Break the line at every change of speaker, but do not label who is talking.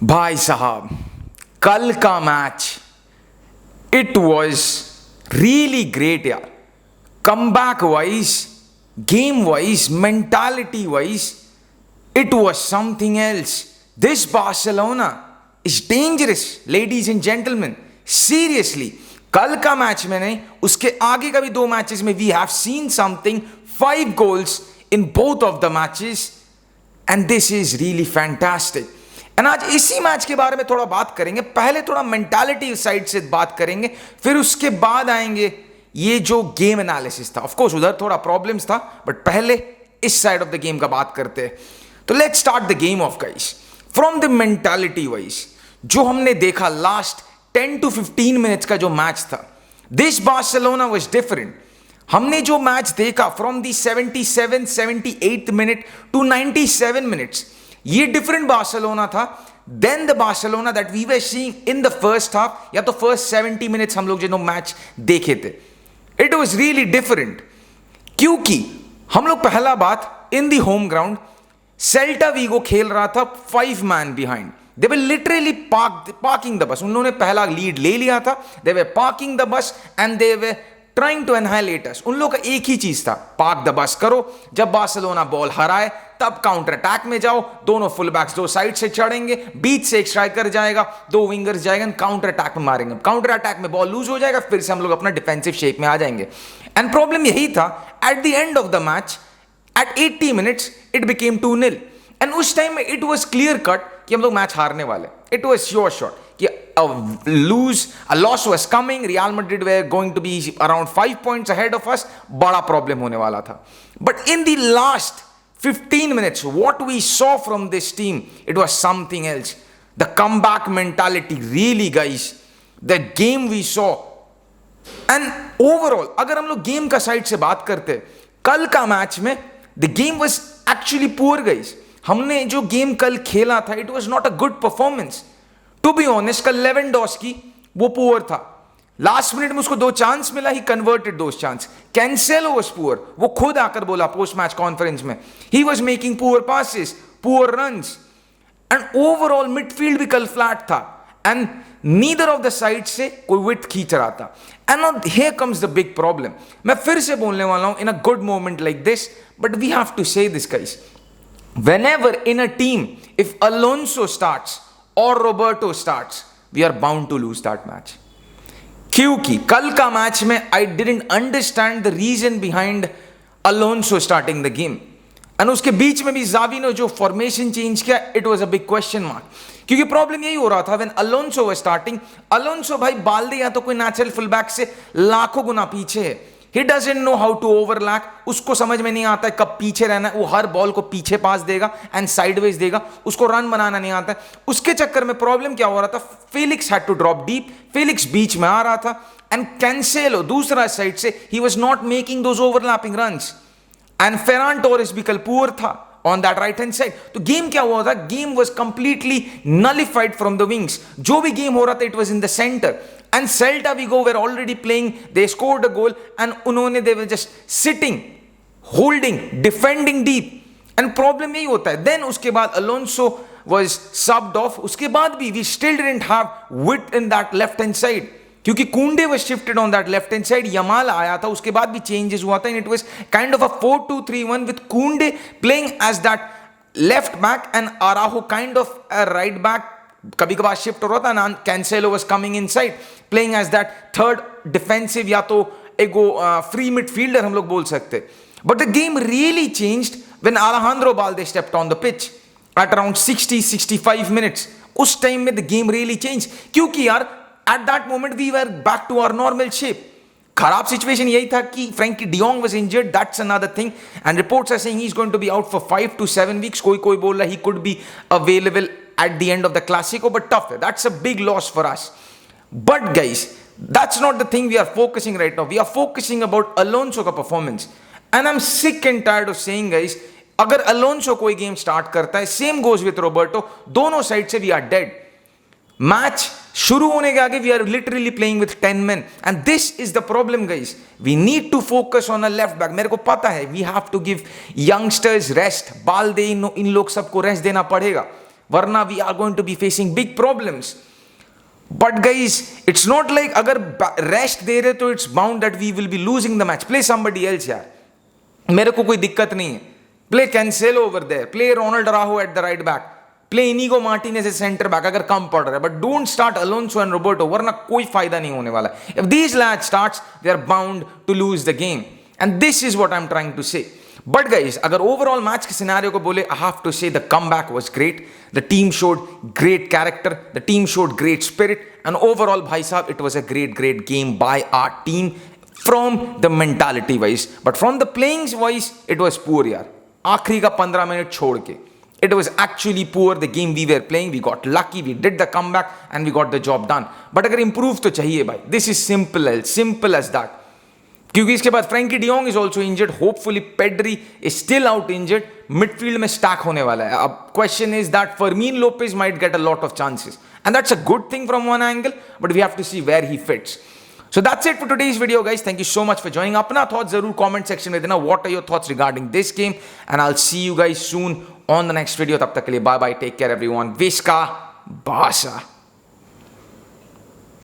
भाई साहब, कल का match it was really great यार. Comeback wise, game wise, mentality wise, it was something else. This Barcelona is dangerous, ladies and gentlemen. Seriously, कल का match में नहीं, उसके आगे का भी दो मैचेस में we have seen something. 5 goals in both of the matches, and this is really fantastic. And आज इसी मैच के बारे में थोड़ा बात करेंगे. पहले थोड़ा मेंटालिटी साइड से बात करेंगे, फिर उसके बाद आएंगे ये जो गेम एनालिसिस था. ऑफ कोर्स उधर थोड़ा प्रॉब्लम्स था, बट पहले इस साइड ऑफ द गेम का बात करते हैं. तो let's start the game of guys from the mentality wise. जो हमने देखा लास्ट 10 to 15 मिनट्स का जो मैच था, दिस बार्सिलोना वाज डिफरेंट. हमने जो मैच देखा from the 78 minute to 97 minutes, ये डिफरेंट बार्सिलोना था then the Barcelona that we were seeing in the first half, या तो फर्स्ट 70 मिनट्स हम लोग जो मैच देखे थे. इट वाज रियली डिफरेंट, क्योंकि हम लोग पहला बात in the home ground Celta Vigo खेल रहा था 5 man behind. They were literally parking the bus. उन लोगों ने पहला लीड ले लिया था. They were parking the bus and they were trying to annihilate us. उन लोगों का एक ही चीज था, पार्क द बस करो. जब बार्सिलोना बॉल हराए तब काउंटर अटैक में जाओ. दोनों फुल बैक्स दो साइड से चढ़ेंगे, बीच से एक स्ट्राइकर जाएगा, 2 विंगर्स जाएंगे, काउंटर अटैक में मारेंगे. काउंटर अटैक में बॉल लूज हो जाएगा, फिर से हम लोग अपना डिफेंसिव शेप में आ जाएंगे. एंड प्रॉब्लम यही था. At the end of the match at 80 minutes it became 2-0. And उस टाइम में इट वॉज क्लियर कट कि हम लोग मैच हारने वाले. इट वॉज श्योर शॉट कि a loss was coming. Real Madrid were going to be around 5 points ahead of us. बड़ा problem होने वाला था. But in the last 15 minutes, what we saw from this team, it was something else. The comeback mentality, really guys, the game we saw. And overall, अगर हम लोग game का side से बात करते, कल का मैच में the game was actually poor guys. हमने जो गेम कल खेला था, it was not a good performance. To be honest, कल लेवेंडोस्की वो पुअर था. लास्ट मिनट में उसको 2 चांस मिला, he converted those chance. Cancelo was poor. वो खुद आकर बोला पोस्ट मैच कॉन्फ्रेंस में, he was making poor passes, poor runs. And overall midfield भी कल फ्लैट था. And neither of the side से कोई विड्थ खींच रहा था. And here comes the big problem. मैं फिर से बोलने वाला हूं in a good moment like this, but we have to say this guys. Whenever in a team, if Alonso starts or Roberto starts, we are bound to lose that match. क्योंकि कल का match में I didn't understand the reason behind Alonso starting the game. And उसके बीच में भी Xavi ने जो formation change किया, it was a big question mark. क्योंकि प्रॉब्लम यही हो रहा था when Alonso was starting. Alonso भाई बाल्दे या तो कोई नेचुरल फुल बैक से लाखों गुना पीछे है. He doesn't know how to overlap. उसको समझ में नहीं आता है कब पीछे रहना है. वो हर बॉल को पीछे पास देगा एंड साइडवेज देगा. उसको रन बनाना नहीं आता है. उसके चक्कर में प्रॉब्लम क्या हो रहा था, Felix had to drop deep. Felix बीच में आ रहा था एंड कैंसेलो दूसरा साइड से he was not making those overlapping runs. And Ferran Torres भी कल पुअर था on that right hand side. तो गेम क्या हुआ था, game was completely nullified from the wings. जो भी गेम हो रहा था it was in the center. And Celta Vigo were already playing, they scored a goal and उन्होंने they were just sitting, holding, defending deep. And problem यही होता है. Then उसके बाद Alonso was subbed off. उसके बाद भी we still didn't have width in that left hand side. क्योंकि कुंडे was shifted on that left hand side. Yamal आया था, उसके बाद भी changes हुआ था. And it was kind of a 4-2-3-1 with Kunde playing as that left back and Araujo kind of a right back. कभी कभार शिफ्ट हो रहा था ना. Cancelo was coming inside playing as that third defensive, या तो एगो फ्री मिडफील्डर हम लोग बोल सकते. But the game really changed when Alejandro Balde stepped on the pitch at around 60-65 minutes. उस टाइम में द गेम रियली चेंज, क्योंकि यार at that moment we were back to our normal shape. खराब situation यही था कि Frenkie de Jong was injured, that's another thing. And reports are saying he is going to be out for 5 to 7 weeks. कोई बोल रहा he could be available at the end of the Clasico, but tough. That's a big loss for us. But guys, that's not the thing we are focusing right now. We are focusing about Alonso का performance. And I'm sick and tired of saying guys, अगर Alonso कोई game start करता है, same goes with Roberto, दोनों side से we are dead. Match शुरू होने के आगे we are literally playing with 10 men. And this is the problem guys. We need to focus on a left back. मेरे को पता है we have to give youngsters rest. बाल्दे इन लोग सबको रेस्ट देना पड़ेगा. वरना we are going to be facing big problems. But guys it's not like अगर रेस्ट दे रहे तो it's bound that we will be losing the match. Play somebody else यार, मेरे को कोई दिक्कत नहीं है. Play Cancelo over there, play Ronald Araujo at the right back, play Inigo Martinez as centre back अगर कम पड़ रहा है, but don't start Alonso and Roberto, वरना कोई फायदा नहीं होने वाला. If these lad starts they are bound to lose the game and this is what I am trying to say. But guys अगर ओवरऑल मैच के सिनेरियो को बोले, I have to say the comeback was great. The team showed great character, the team showed great spirit and overall भाई साहब it was a great game by our team from the mentality wise, but from the playing wise it was poor यार. आखिरी का 15 minute छोड़ के it was actually poor the game we were playing. We got lucky, we did the comeback and we got the job done. but अगर improve तो चाहिए भाई. this is simple as that. क्योंकि इसके बाद Frenkie de Jong is also injured, hopefully Pedri is still out injured. midfield में stack होने वाला है. अब question is that Fermin Lopez might get a lot of chances and that's a good thing from one angle, but we have to see where he fits. So that's it for today's video guys. Thank you so much for joining. अपना thoughts जरूर comment section में देना. What are your thoughts regarding this game? And I'll see you guys soon on the next video. तब तक के लिए bye bye. Take care everyone. Visca Basa.